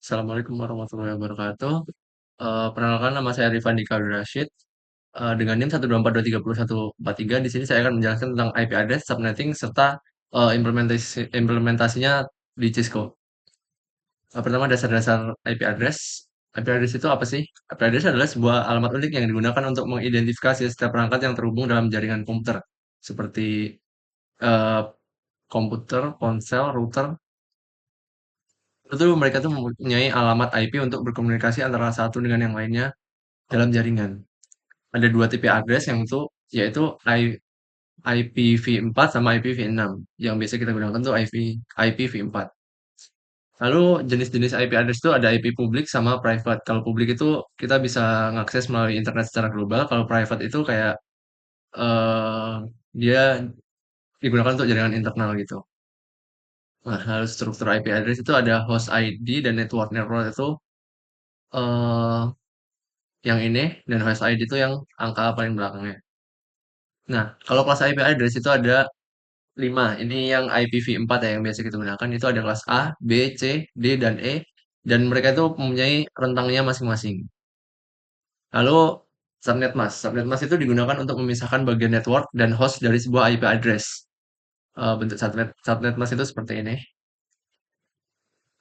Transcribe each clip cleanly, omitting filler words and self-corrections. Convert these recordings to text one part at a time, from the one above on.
Assalamualaikum warahmatullahi wabarakatuh. Perkenalkan nama saya Rifan Dika Rashid. Dengan NIM 124230143. Di sini saya akan menjelaskan tentang IP address, subnetting, serta implementasinya di Cisco. Pertama, dasar-dasar IP address. IP address itu apa sih? IP address adalah sebuah alamat unik yang digunakan untuk mengidentifikasi setiap perangkat yang terhubung dalam jaringan komputer, seperti eh, komputer, ponsel, router. Itu mereka tuh mempunyai alamat IP untuk berkomunikasi antara satu dengan yang lainnya dalam jaringan. Ada dua tipe address yang itu yaitu IPv4 sama IPv6. Yang biasa kita gunakan tuh IPv4. Lalu jenis-jenis IP address itu ada IP publik sama private. Kalau publik itu kita bisa mengakses melalui internet secara global. Kalau private itu kayak eh dia digunakan untuk jaringan internal gitu. Nah, lalu struktur IP address itu ada host ID dan network. Network itu eh yang ini dan host ID itu yang angka paling belakangnya. Nah, kalau kelas IP address itu ada 5. Ini yang IPv4 ya yang biasa kita gunakan. Itu ada kelas A, B, C, D, dan E. Dan mereka itu mempunyai rentangnya masing-masing. Lalu subnet mask. Subnet mask itu digunakan untuk memisahkan bagian network dan host dari sebuah IP address. Bentuk subnet mask itu seperti ini.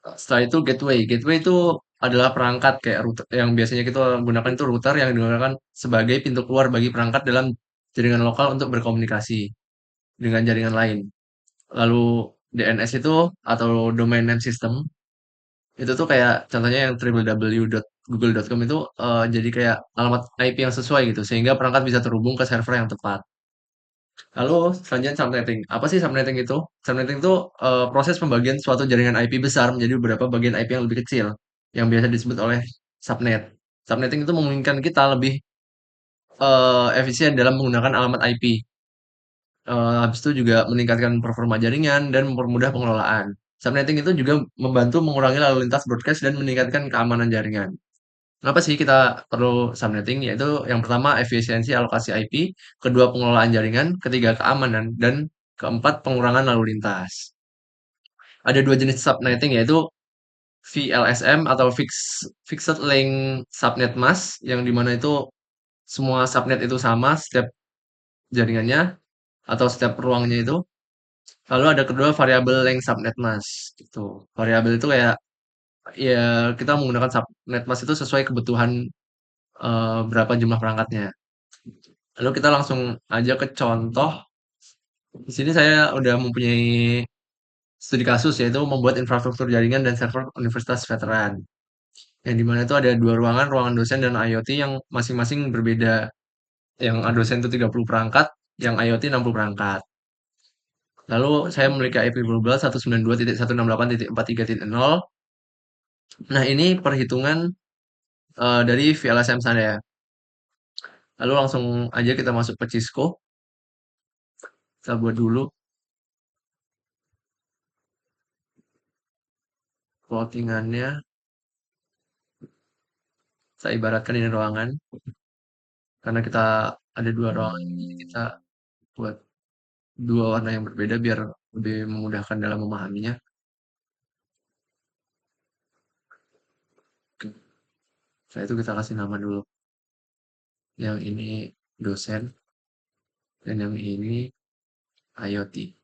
Setelah itu gateway. Gateway itu adalah perangkat kayak router yang biasanya kita gunakan itu router yang digunakan sebagai pintu keluar bagi perangkat dalam jaringan lokal untuk berkomunikasi dengan jaringan lain. Lalu DNS itu atau domain name system itu tuh kayak contohnya yang www.google.com itu jadi kayak alamat IP yang sesuai gitu sehingga perangkat bisa terhubung ke server yang tepat. Lalu selanjutnya subnetting. Apa sih subnetting itu? Subnetting itu proses pembagian suatu jaringan IP besar menjadi beberapa bagian IP yang lebih kecil yang biasa disebut oleh subnet. Subnetting itu memungkinkan kita lebih efisien dalam menggunakan alamat IP. Habis itu juga meningkatkan performa jaringan dan mempermudah pengelolaan. Subnetting itu juga membantu mengurangi lalu lintas broadcast dan meningkatkan keamanan jaringan. Kenapa sih kita perlu subnetting? Yaitu yang pertama efisiensi alokasi IP, kedua pengelolaan jaringan, ketiga keamanan, dan keempat pengurangan lalu lintas. Ada dua jenis subnetting yaitu VLSM atau Fixed Link Subnet Mask yang dimana itu semua subnet itu sama setiap jaringannya atau setiap ruangnya itu. Lalu ada kedua variabel length subnet mask gitu. Variabel itu kayak ya kita menggunakan subnet mask itu sesuai kebutuhan berapa jumlah perangkatnya. Lalu kita langsung aja ke contoh. Di sini saya udah mempunyai studi kasus yaitu membuat infrastruktur jaringan dan server Universitas Veteran. Yang dimana itu ada dua ruangan, ruangan dosen dan IoT yang masing-masing berbeda. Yang dosen itu 30 perangkat, yang IoT 60 perangkat. Lalu saya memiliki IP global 192.168.43.0. Nah, ini perhitungan dari VLSM saya. Lalu langsung aja kita masuk ke Cisco. Kita buat dulu plottingannya. Saya ibaratkan ini ruangan. Karena kita ada dua ruangan, jadi kita buat dua warna yang berbeda biar lebih memudahkan dalam memahaminya. Setelah itu kita kasih nama dulu. Yang ini dosen dan yang ini IoT.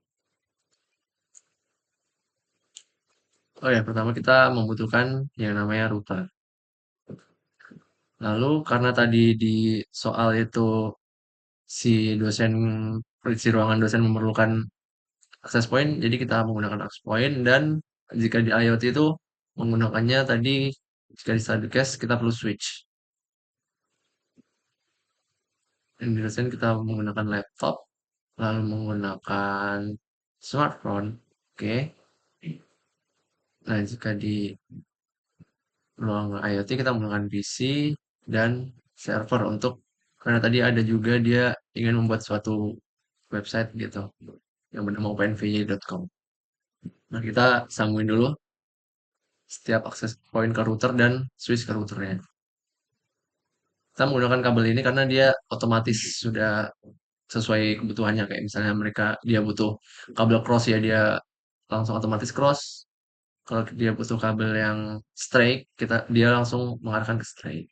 Oh ya, pertama kita membutuhkan yang namanya router. Lalu karena tadi di soal itu si dosen si ruangan dosen memerlukan access point, jadi kita menggunakan access point dan jika di IoT itu menggunakannya tadi jika di Stardust kita perlu switch. Yang di dosen kita menggunakan laptop, lalu menggunakan smartphone. Oke. Nah, jika di ruang IoT kita menggunakan PC dan server untuk karena tadi ada juga dia ingin membuat suatu website gitu yang bernama openvy.com. Nah, kita sambungin dulu setiap akses point ke router dan switch ke routernya. Kita menggunakan kabel ini karena dia otomatis sudah sesuai kebutuhannya. Kayak misalnya dia butuh kabel cross ya dia langsung otomatis cross. Kalau dia butuh kabel yang straight, dia langsung mengarahkan ke straight.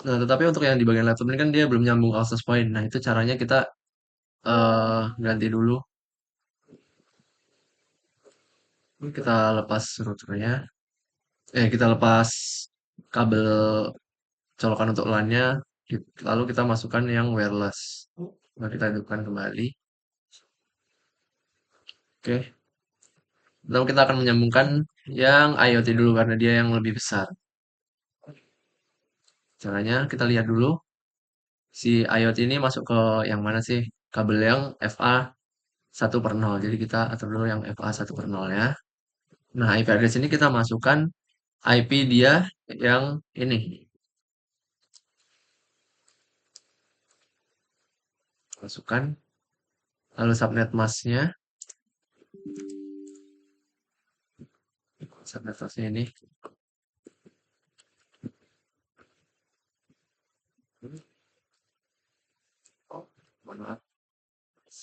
Nah, tetapi untuk yang di bagian laptop ini kan dia belum nyambung access point. Nah, itu caranya kita ganti dulu. Kita lepas routernya. Kita lepas kabel colokan untuk LAN-nya. Lalu kita masukkan yang wireless. Nah, kita hidupkan kembali. Oke. Lalu kita akan menyambungkan yang IoT dulu karena dia yang lebih besar. Caranya kita lihat dulu si IoT ini masuk ke yang mana sih? Kabel yang FA1/0. Jadi kita atur dulu yang FA1/0 ya. Nah, IP address ini kita masukkan IP dia yang ini. Masukkan. Lalu subnet masknya. Subnet masknya ini. Oh, mohon maaf.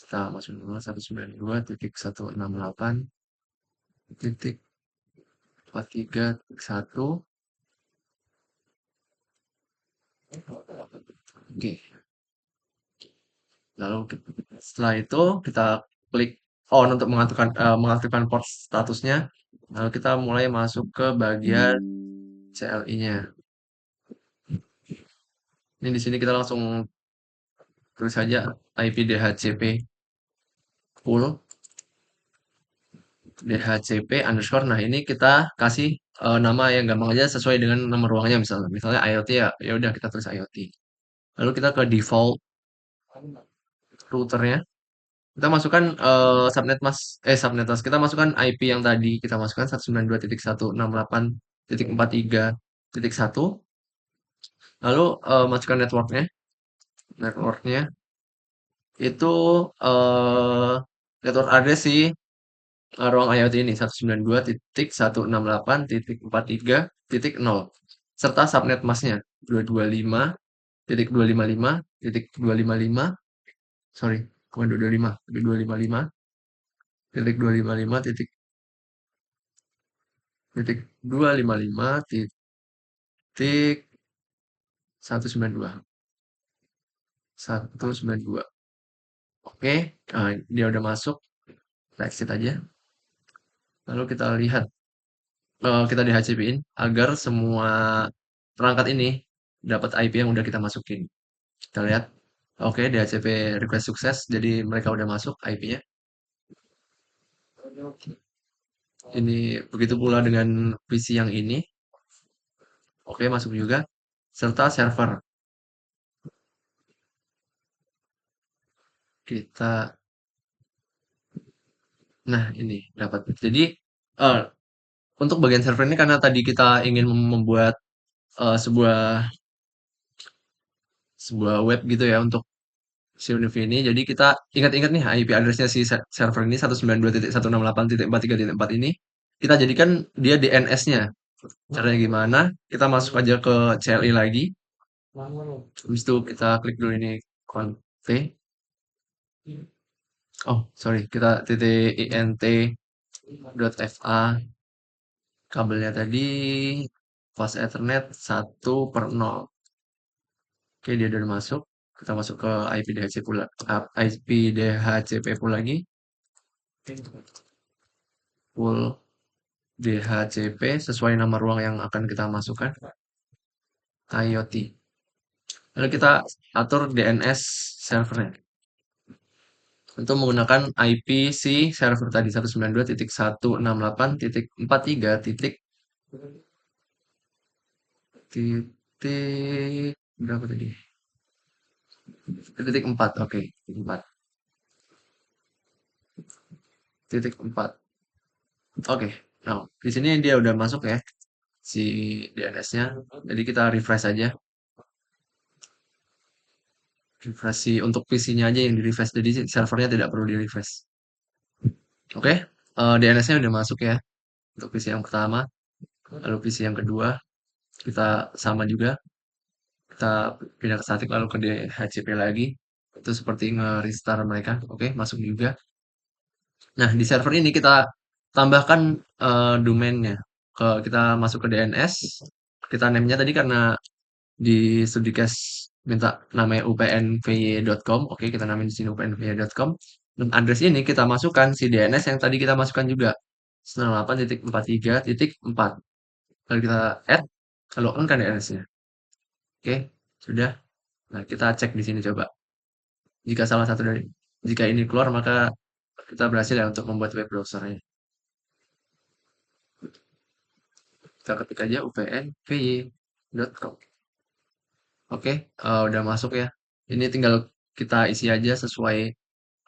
Kita masukin dulu 192.168.43.1. Oke. Lalu setelah itu kita klik on untuk mengaktifkan port statusnya. Lalu kita mulai masuk ke bagian CLI-nya. Ini di sini kita langsung tulis saja IP DHCP full DHCP underscore. Nah, ini kita kasih nama yang gampang aja sesuai dengan nama ruangnya misalnya. Misalnya IoT ya, ya udah kita tulis IoT. Lalu kita ke default routernya. Kita masukkan subnet mask. Kita masukkan IP yang tadi kita masukkan 192.168.43.1. Lalu masukkan networknya. Networknya itu eh network address si ruang IoT ini 192.168.43.0 serta subnet masknya 225.255.255 sorry bukan 225 tapi 255.255 titik 255.192. Oke, dia udah masuk. Kita exit aja. Lalu kita lihat, kita DHCP-in agar semua perangkat ini dapat IP yang udah kita masukin. Kita lihat. Oke, DHCP request sukses. Jadi mereka udah masuk IP-nya. Ini begitu pula dengan PC yang ini. Oke, masuk juga. Serta server. Kita, nah ini dapat. Jadi eh, untuk bagian server ini karena tadi kita ingin membuat sebuah sebuah web gitu ya untuk si Univ ini. Jadi kita ingat-ingat nih IP address-nya si server ini 192.168.43.4 ini. Kita jadikan dia DNS-nya. Caranya gimana? Kita masuk aja ke CLI lagi. Habis itu kita klik dulu ini conf. Oh, sorry. Kita titik int.fa kabelnya tadi fast Ethernet 1/0. Oke, dia udah masuk. Kita masuk ke IP DHCP pula, IP DHCP full lagi. Full DHCP sesuai nama ruang yang akan kita masukkan. IoT. Lalu kita atur DNS servernya. Untuk menggunakan IP si server tadi 192.168.43. Titik berapa tadi? Titik 4, oke, titik 4. Titik 4. Oke. Nah, di sini dia udah masuk ya si DNS-nya. Jadi kita refresh aja. Refresh untuk PC-nya aja yang di refresh. Jadi servernya tidak perlu di refresh. Oke. DNS-nya udah masuk ya untuk PC yang pertama. Lalu PC yang kedua kita sama juga. Kita pindah ke static lalu ke DHCP lagi. itu seperti nge-restart mereka. Oke, masuk juga. Nah, di server ini kita tambahkan domainnya. Kita masuk ke DNS, kita name-nya tadi karena di Studicast minta namanya upnvy.com. Oke, kita namain di sini upnvy.com. Dan address ini kita masukkan si DNS yang tadi kita masukkan juga. 98.43.4. Lalu kita add, lalu on kan DNS-nya. Oke, sudah. Nah, kita cek di sini coba. Jika salah satu dari jika ini keluar maka kita berhasil ya untuk membuat web browsernya. Kita ketik aja upnvy.com. Oke, udah masuk ya. Ini tinggal kita isi aja sesuai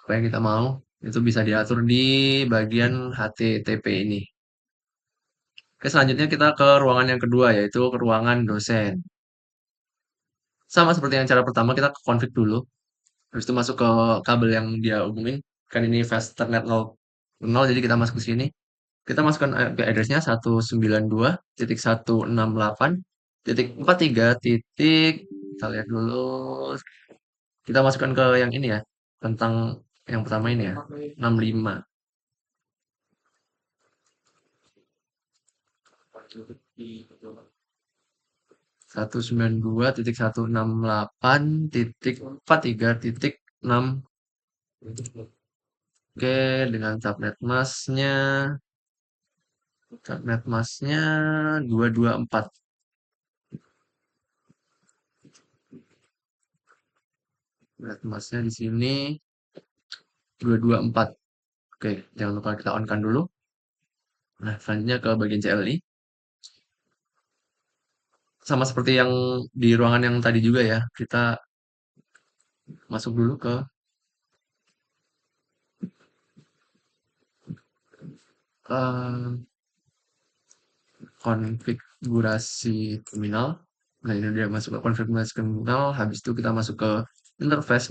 apa yang kita mau. Itu bisa diatur di bagian HTTP ini. Oke, selanjutnya kita ke ruangan yang kedua, yaitu ke ruangan dosen. Sama seperti yang cara pertama, kita ke config dulu. Habis itu masuk ke kabel yang dia hubungin. Kan ini fast Ethernet 0, jadi kita masuk ke sini. Kita masukkan IP address-nya 192.168.43. Kita lihat dulu. Kita masukkan ke yang ini ya, tentang yang pertama ini ya, 65. 192.168.43.6. Oke, dengan subnet masknya 224. Subnet masknya di sini 224. Oke, jangan lupa kita on kan dulu. Nah, selanjutnya ke bagian CLI. Sama seperti yang di ruangan yang tadi juga ya, kita masuk dulu ke eh, konfigurasi terminal. Nah, ini dia masuk ke konfigurasi terminal. Habis itu kita masuk ke interface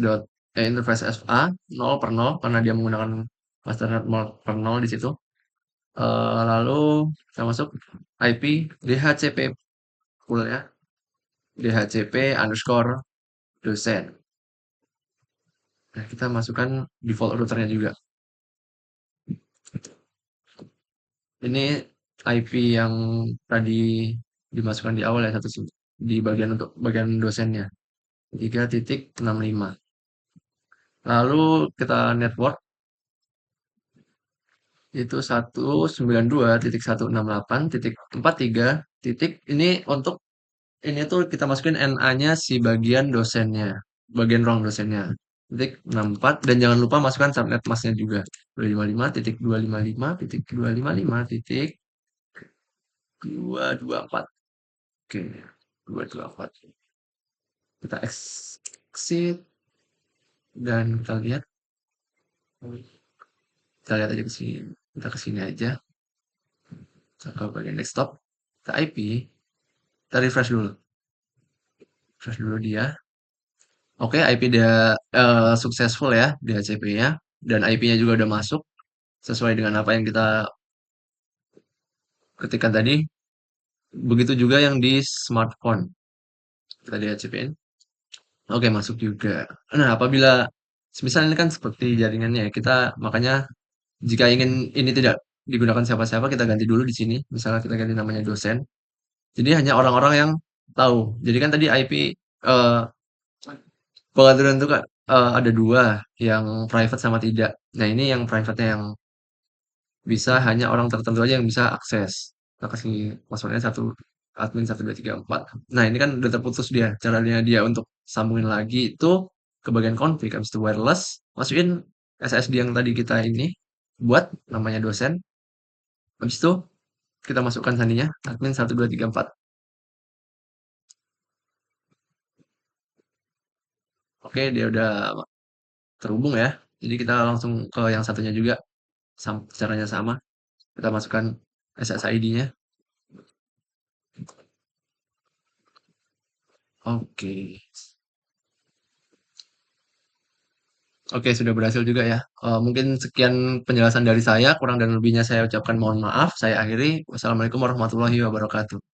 FA 0 per 0 karena dia menggunakan masternet 0 per 0 di situ. Lalu kita masuk IP DHCP full ya. DHCP underscore dosen. Nah, kita masukkan default routernya juga. Ini IP yang tadi dimasukkan di awal ya, di bagian untuk bagian dosennya. 3.65. Lalu kita network itu 192.168.43 ini untuk ini tuh kita masukin NA-nya si bagian dosennya, bagian ruang dosennya. Titik 64 dan jangan lupa masukkan subnet masknya juga. 255.255.255.224. Oke, 224. Kita exit dan kita lihat aja ke sini. Kita ke sini aja. Kita ke bagian desktop. Kita IP. Kita refresh dulu. Refresh dulu dia. Oke, IP dia successful ya, DHCP-nya. Dan IP-nya juga udah masuk. Sesuai dengan apa yang kita ketikkan tadi. Begitu juga yang di smartphone. Kita DHCP-in. Oke, masuk juga. Nah, apabila semisal ini kan seperti jaringannya ya, kita makanya jika ingin ini tidak digunakan siapa-siapa, kita ganti dulu di sini. Misalnya kita ganti namanya dosen. Jadi hanya orang-orang yang tahu. Jadi kan tadi IP eh, pengaturan itu kan ada dua, yang private sama tidak. Nah ini yang private-nya yang bisa hanya orang tertentu aja yang bisa akses. Kita kasih passwordnya satu admin 1234. Nah ini kan udah terputus dia. Caranya dia untuk sambungin lagi itu ke bagian config, habis itu wireless, masukin SSD yang tadi kita ini buat namanya dosen. Habis itu kita masukkan sandinya admin 1234. Oke, dia udah terhubung ya. Jadi kita langsung ke yang satunya juga. Caranya sama. Kita masukkan SSID-nya. Oke. Oke, sudah berhasil juga ya. Mungkin sekian penjelasan dari saya. Kurang dan lebihnya saya ucapkan mohon maaf. Saya akhiri. Wassalamualaikum warahmatullahi wabarakatuh.